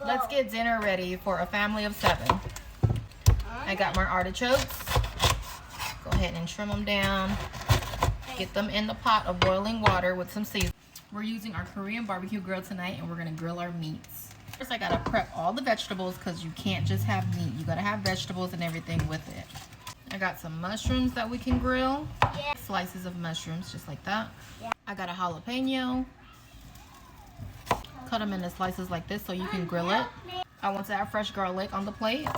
Let's get dinner ready for a family of 7. I got my artichokes. Go ahead and trim them down. Get them in the pot of boiling water with some seasoning. We're using our Korean barbecue grill tonight, and we're gonna grill our meats. First, I gotta prep all the vegetables because you can't just have meat. You gotta have vegetables and everything with it. I got some mushrooms that we can grill. Slices of mushrooms, just like that. I got a jalapeno. Cut them into slices like this so you can grill it. I want to add fresh garlic on the plate.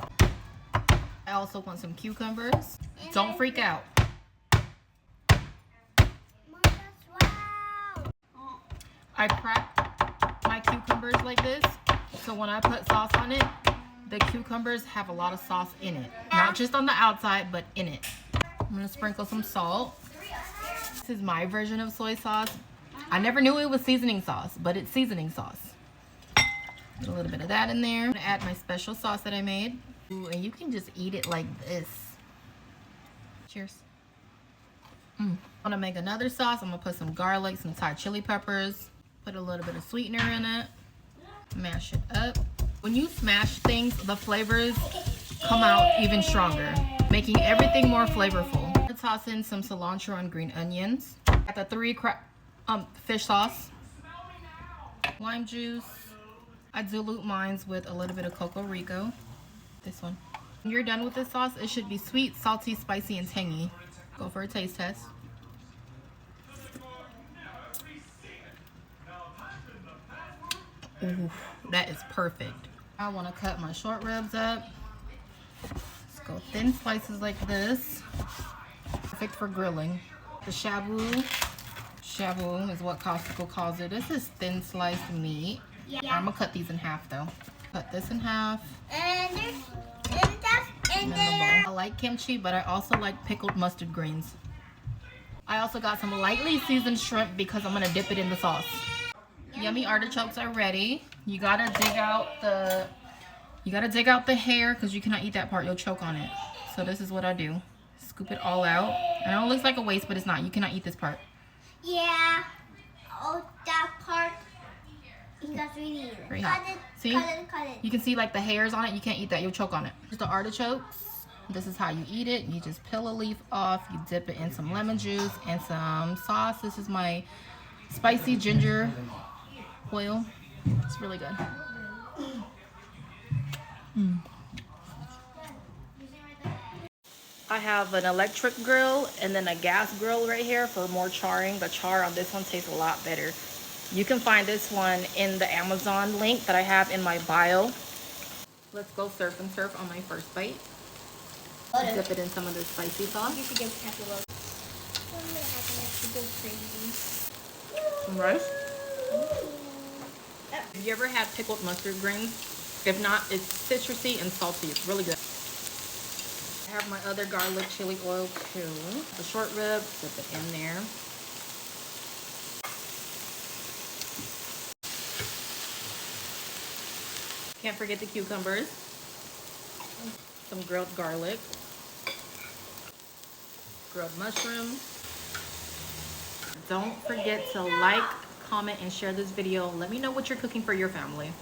I also want some cucumbers. Don't freak out. I crack my cucumbers like this, so when I put sauce on it, the cucumbers have a lot of sauce in it. Not just on the outside, but in it. I'm gonna sprinkle some salt. This is my version of soy sauce. I never knew it was seasoning sauce, but it's seasoning sauce. Put a little bit of that in there. I'm gonna add my special sauce that I made. Ooh, and you can just eat it like this. Cheers. I'm gonna make another sauce. I'm gonna put some garlic, some Thai chili peppers, put a little bit of sweetener in it, mash it up. When you smash things, the flavors come out even stronger, making everything more flavorful. I'm gonna toss in some cilantro and green onions. Got the 3 fish sauce, lime juice. I dilute mine with a little bit of Coco Rico. This one. When you're done with this sauce, it should be sweet, salty, spicy, and tangy. Go for a taste test. Ooh, that is perfect. I want to cut my short ribs up. Let's go thin slices like this. Perfect for grilling. The shabu. Shabu is what Costco calls it. This is thin sliced meat. Yeah. I'm gonna cut these in half though. Cut this in half. And I like kimchi, but I also like pickled mustard greens. I also got some lightly seasoned shrimp because I'm gonna dip it in the sauce. Yummy artichokes are ready. You gotta dig out the hair because you cannot eat that part. You'll choke on it. So this is what I do. Scoop it all out. I know it looks like a waste, but it's not. You cannot eat this part. Yeah. Oh, that part. That's really eat it. Very hot. See? Cut it. You can see like the hairs on it. You can't eat that. You'll choke on it. Here's the artichokes. This is how you eat it. You just peel a leaf off. You dip it in some lemon juice and some sauce. This is my spicy ginger oil. It's really good. I have an electric grill and then a gas grill right here for more charring. The char on this one tastes a lot better. You can find this one in the Amazon link that I have in my bio. Let's go surf and turf on my first bite. Dip it in some of this spicy sauce. You should get pepperoni. Some rice. Have you ever had pickled mustard greens? If not, it's citrusy and salty. It's really good. I have my other garlic chili oil too. The short rib, dip it in there. Can't forget the cucumbers. Some grilled garlic. Grilled mushrooms. Don't forget to like, comment, and share this video. Let me know what you're cooking for your family.